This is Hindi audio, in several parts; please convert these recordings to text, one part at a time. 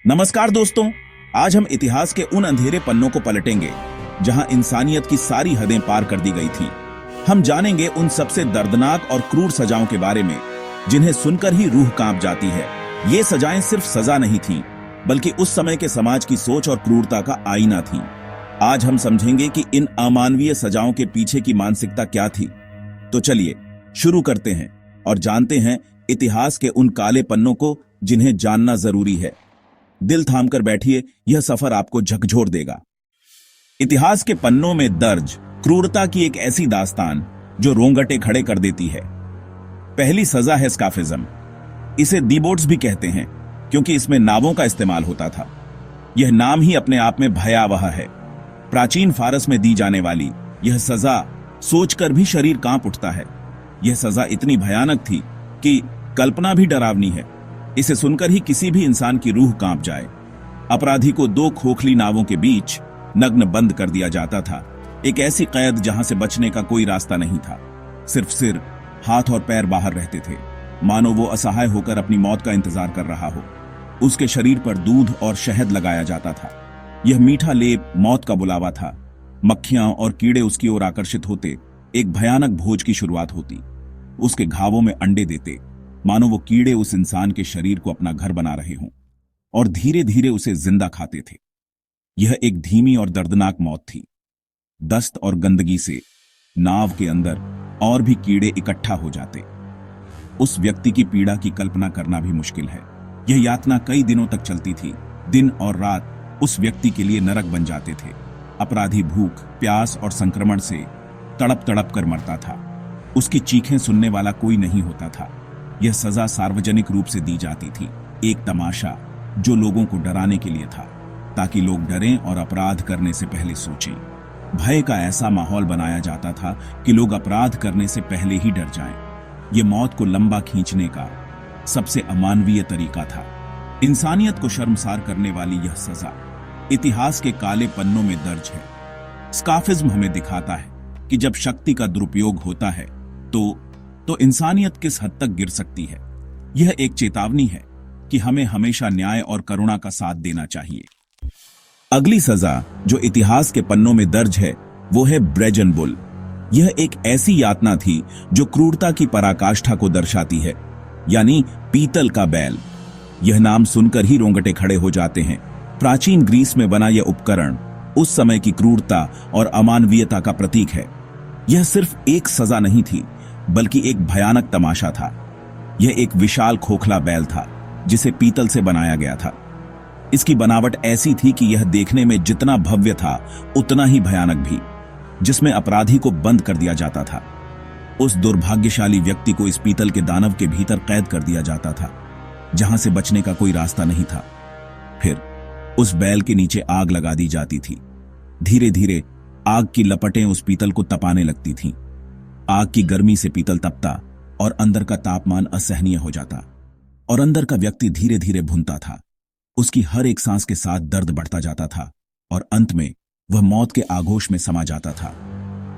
नमस्कार दोस्तों, आज हम इतिहास के उन अंधेरे पन्नों को पलटेंगे जहां इंसानियत की सारी हदें पार कर दी गई थी। हम जानेंगे उन सबसे दर्दनाक और क्रूर सजाओं के बारे में जिन्हें सुनकर ही रूह कांप जाती है। ये सजाएं सिर्फ सजा नहीं थीं, बल्कि उस समय के समाज की सोच और क्रूरता का आईना थीं। आज हम समझेंगे कि इन अमानवीय सजाओं के पीछे की मानसिकता क्या थी। तो चलिए शुरू करते हैं और जानते हैं इतिहास के उन काले पन्नों को जिन्हें जानना जरूरी है। दिल थामकर बैठिए, यह सफर आपको झकझोर देगा। इतिहास के पन्नों में दर्ज क्रूरता की एक ऐसी दास्तान जो रोंगटे खड़े कर देती है। पहली सजा है स्काफिज्म। इसे दीबोट्स भी कहते हैं क्योंकि इसमें नावों का इस्तेमाल होता था। यह नाम ही अपने आप में भयावह है। प्राचीन फारस में दी जाने वाली यह सजा सोचकर भी शरीर कांप उठता है। यह सजा इतनी भयानक थी कि कल्पना भी डरावनी है। इसे सुनकर ही किसी भी इंसान की रूह कांप जाए। अपराधी को दो खोखली नावों के बीच नग्न बंद कर दिया जाता था। एक ऐसी कैद जहां से बचने का कोई रास्ता नहीं था। सिर्फ सिर, हाथ और पैर बाहर रहते थे, मानो वो असहाय होकर अपनी मौत का इंतजार कर रहा हो। उसके शरीर पर दूध और शहद लगाया जाता था। यह मीठा लेप मौत का बुलावा था। मक्खियां और कीड़े उसकी ओर आकर्षित होते। एक भयानक भोज की शुरुआत होती। उसके घावों में अंडे देते, मानो वो कीड़े उस इंसान के शरीर को अपना घर बना रहे हों, और धीरे धीरे उसे जिंदा खाते थे। यह एक धीमी और दर्दनाक मौत थी। दस्त और गंदगी से नाव के अंदर और भी कीड़े इकट्ठा हो जाते। उस व्यक्ति की पीड़ा की कल्पना करना भी मुश्किल है। यह यातना कई दिनों तक चलती थी। दिन और रात उस व्यक्ति के लिए नरक बन जाते थे। अपराधी भूख, प्यास और संक्रमण से तड़प तड़प कर मरता था। उसकी चीखें सुनने वाला कोई नहीं होता था। यह सजा सार्वजनिक रूप से दी जाती थी, एक तमाशा जो लोगों को डराने के लिए था, ताकि लोग डरें और अपराध करने से पहले सोचें। भय का ऐसा माहौल बनाया जाता था कि लोग अपराध करने से पहले ही डर जाएं। यह मौत को लंबा खींचने का सबसे अमानवीय तरीका था। इंसानियत को शर्मसार करने वाली यह सजा इतिहास के काले पन्नों में दर्ज है। स्काफिज्म हमें दिखाता है कि जब शक्ति का दुरुपयोग होता है तो इंसानियत किस हद तक गिर सकती है। यह एक चेतावनी है कि हमें हमेशा न्याय और करुणा का साथ देना चाहिए। अगली सजा जो इतिहास के पन्नों में दर्ज है वो है ब्रेजन बुल। यह एक ऐसी यातना थी जो क्रूरता की पराकाष्ठा को दर्शाती है, यानी पीतल का बैल। यह नाम सुनकर ही रोंगटे खड़े हो जाते हैं। प्राचीन ग्रीस में बना यह उपकरण उस समय की क्रूरता और अमानवीयता का प्रतीक है। यह सिर्फ एक सजा नहीं थी, बल्कि एक भयानक तमाशा था। यह एक विशाल खोखला बैल था जिसे पीतल से बनाया गया था। इसकी बनावट ऐसी थी कि यह देखने में जितना भव्य था उतना ही भयानक भी, जिसमें अपराधी को बंद कर दिया जाता था। उस दुर्भाग्यशाली व्यक्ति को इस पीतल के दानव के भीतर कैद कर दिया जाता था, जहां से बचने का कोई रास्ता नहीं था। फिर उस बैल के नीचे आग लगा दी जाती थी। धीरे धीरे आग की लपटें उस पीतल को तपाने लगती थीं। आग की गर्मी से पीतल तपता और अंदर का तापमान असहनीय हो जाता, और अंदर का व्यक्ति धीरे धीरे भुनता था। उसकी हर एक सांस के साथ दर्द बढ़ता जाता था, और अंत में वह मौत के आगोश में समा जाता था।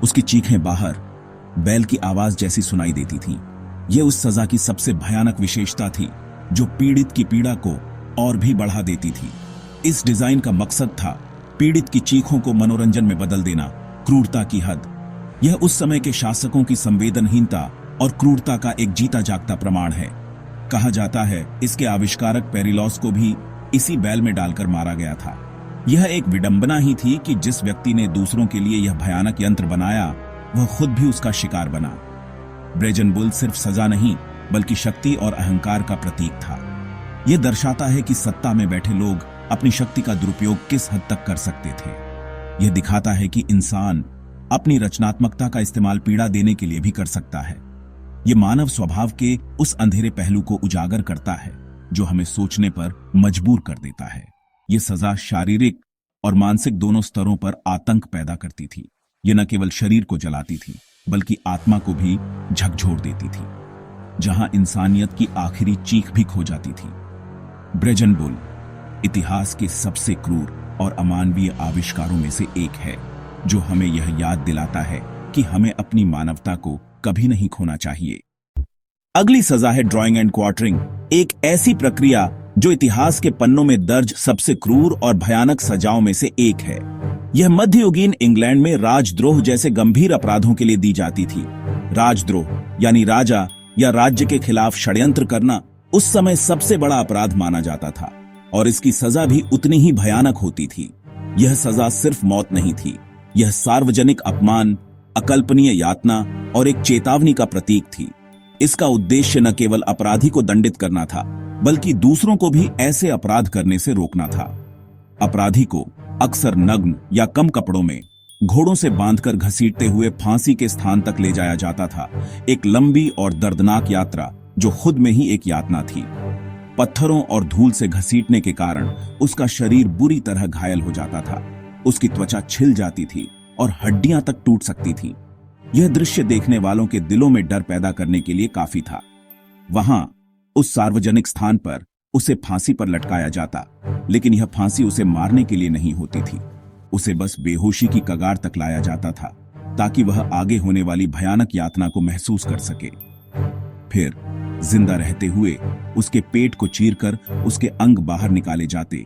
उसकी चीखें बाहर बैल की आवाज जैसी सुनाई देती थीं। यह उस सजा की सबसे भयानक विशेषता थी जो पीड़ित की पीड़ा को और भी बढ़ा देती थी। इस डिजाइन का मकसद था पीड़ित की चीखों को मनोरंजन में बदल देना, क्रूरता की हद। यह उस समय के शासकों की संवेदनहीनता और क्रूरता का एक जीता जागता प्रमाण है। कहा जाता है इसके आविष्कारक पेरिलॉस को भी इसी बैल में डालकर मारा गया था। यह एक विडंबना ही थी कि जिस व्यक्ति ने दूसरों के लिए यह भयानक यंत्र बनाया वह खुद भी उसका शिकार बना। ब्रेजन बुल सिर्फ सजा नहीं, बल्कि शक्ति और अहंकार का प्रतीक था। यह दर्शाता है कि सत्ता में बैठे लोग अपनी शक्ति का दुरुपयोग किस हद तक कर सकते थे। यह दिखाता है कि इंसान अपनी रचनात्मकता का इस्तेमाल पीड़ा देने के लिए भी कर सकता है। यह मानव स्वभाव के उस अंधेरे पहलू को उजागर करता है जो हमें सोचने पर मजबूर कर देता है। यह सजा शारीरिक और मानसिक दोनों स्तरों पर आतंक पैदा करती थी। यह न केवल शरीर को जलाती थी, बल्कि आत्मा को भी झकझोर देती थी, जहां इंसानियत की आखिरी चीख भी खो जाती थी। ब्रेजन बुल इतिहास के सबसे क्रूर और अमानवीय आविष्कारों में से एक है, जो हमें यह याद दिलाता है कि हमें अपनी मानवता को कभी नहीं खोना चाहिए। अगली सजा है ड्राइंग एंड क्वार्टरिंग, एक ऐसी प्रक्रिया जो इतिहास के पन्नों में दर्ज सबसे क्रूर और भयानक सजाओं में से एक है। यह मध्ययुगीन इंग्लैंड में राजद्रोह जैसे गंभीर अपराधों के लिए दी जाती थी। राजद्रोह यानी राजा या राज्य के खिलाफ षड्यंत्र करना उस समय सबसे बड़ा अपराध माना जाता था और इसकी सजा भी उतनी ही भयानक होती थी। यह सजा सिर्फ मौत नहीं थी, यह सार्वजनिक अपमान, अकल्पनीय यातना और एक चेतावनी का प्रतीक थी। इसका उद्देश्य न केवल अपराधी को दंडित करना था, बल्कि दूसरों को भी ऐसे अपराध करने से रोकना था। अपराधी को अक्सर नग्न या कम कपड़ों में घोड़ों से बांधकर घसीटते हुए फांसी के स्थान तक ले जाया जाता था, एक लंबी और दर्दनाक यात्रा जो खुद में ही एक यातना थी। पत्थरों और धूल से घसीटने के कारण उसका शरीर बुरी तरह घायल हो जाता था, उसकी त्वचा छिल जाती थी और हड्डियां तक टूट सकती थी। यह दृश्य देखने वालों के दिलों में डर पैदा करने के लिए काफी था। वहां उस सार्वजनिक स्थान पर उसे फांसी पर लटकाया जाता, लेकिन यह फांसी उसे मारने के लिए नहीं होती थी, उसे बस बेहोशी की कगार तक लाया जाता था ताकि वह आगे होने वाली भयानक यातना को महसूस कर सके। फिर जिंदा रहते हुए उसके पेट को चीरकर उसके अंग बाहर निकाले जाते,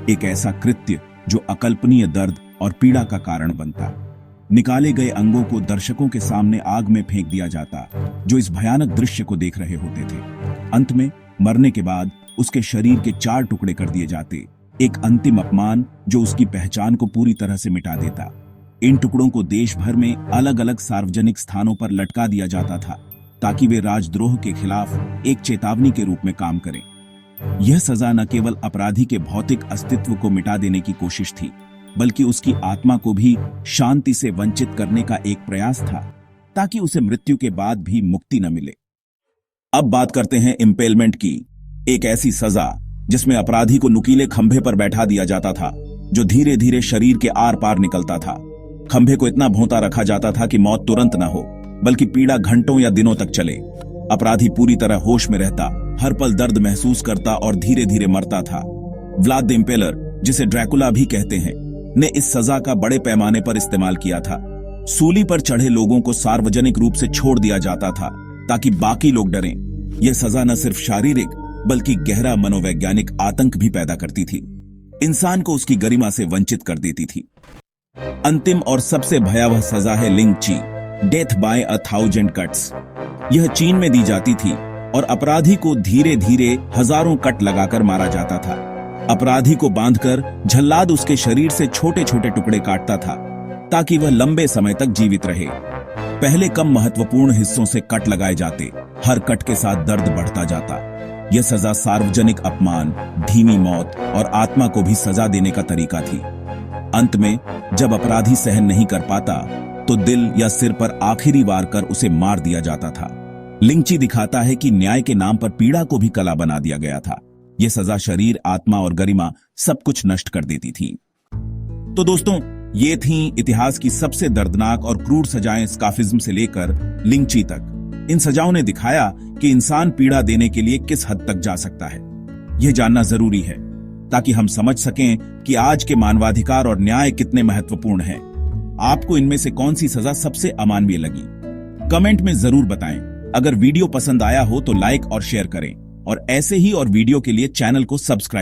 एक ऐसा कृत्य जो अकल्पनीय दर्द और पीड़ा का कारण बनता। निकाले गए अंगों को दर्शकों के सामने आग में फेंक दिया जाता, जो इस भयानक दृश्य को देख रहे होते थे। अंत में मरने के बाद उसके शरीर के 4 टुकड़े कर दिए जाते, एक अंतिम अपमान जो उसकी पहचान को पूरी तरह से मिटा देता। इन टुकड़ों को देश भर में अलग अलग सार्वजनिक स्थानों पर लटका दिया जाता था ताकि वे राजद्रोह के खिलाफ एक चेतावनी के रूप में काम करें। यह सजा न केवल अपराधी के भौतिक अस्तित्व को मिटा देने की कोशिश थी, बल्कि उसकी आत्मा को भी शांति से वंचित करने का एक प्रयास था ताकि उसे मृत्यु के बाद भी मुक्ति न मिले। अब बात करते हैं इम्पेलमेंट की, एक ऐसी सजा जिसमें अपराधी को नुकीले खंभे पर बैठा दिया जाता था, जो धीरे धीरे शरीर के आर पार निकलता था। खंभे को इतना भोंता रखा जाता था कि मौत तुरंत न हो, बल्कि पीड़ा घंटों या दिनों तक चले। अपराधी पूरी तरह होश में रहता, हर पल दर्द महसूस करता और धीरे धीरे मरता था। व्लाद द इम्पेलर, जिसे ड्रैकुला भी कहते हैं, ने इस सजा का बड़े पैमाने पर इस्तेमाल किया था। सूली पर चढ़े लोगों को सार्वजनिक रूप से छोड़ दिया जाता था ताकि बाकी लोग डरें। यह सजा न सिर्फ शारीरिक बल्कि गहरा मनोवैज्ञानिक आतंक भी पैदा करती थी, इंसान को उसकी गरिमा से वंचित कर देती थी। अंतिम और सबसे भयावह सजा है लिंगची, डेथ बाय 1000 कट्स। यह चीन में दी जाती थी और अपराधी को धीरे धीरे हजारों कट लगाकर मारा जाता था। अपराधी को बांधकर जल्लाद उसके शरीर से छोटे छोटे टुकड़े काटता था ताकि वह लंबे समय तक जीवित रहे। पहले कम महत्वपूर्ण हिस्सों से कट लगाए जाते, हर कट के साथ दर्द बढ़ता जाता। यह सजा सार्वजनिक अपमान, धीमी मौत और आत्मा को भी सजा देने का तरीका थी। अंत में जब अपराधी सहन नहीं कर पाता तो दिल या सिर पर आखिरी वार कर उसे मार दिया जाता था। लिंगची दिखाता है कि न्याय के नाम पर पीड़ा को भी कला बना दिया गया था। यह सजा शरीर, आत्मा और गरिमा सब कुछ नष्ट कर देती थी। तो दोस्तों, ये थीं इतिहास की सबसे दर्दनाक और क्रूर सजाएं, स्काफिज्म से लेकर लिंगची तक। इन सजाओं ने दिखाया कि इंसान पीड़ा देने के लिए किस हद तक जा सकता है। यह जानना जरूरी है ताकि हम समझ सकें कि आज के मानवाधिकार और न्याय कितने महत्वपूर्ण हैं। आपको इनमें से कौन सी सजा सबसे अमानवीय लगी? कमेंट में जरूर बताएं। अगर वीडियो पसंद आया हो तो लाइक और शेयर करें और ऐसे ही और वीडियो के लिए चैनल को सब्सक्राइब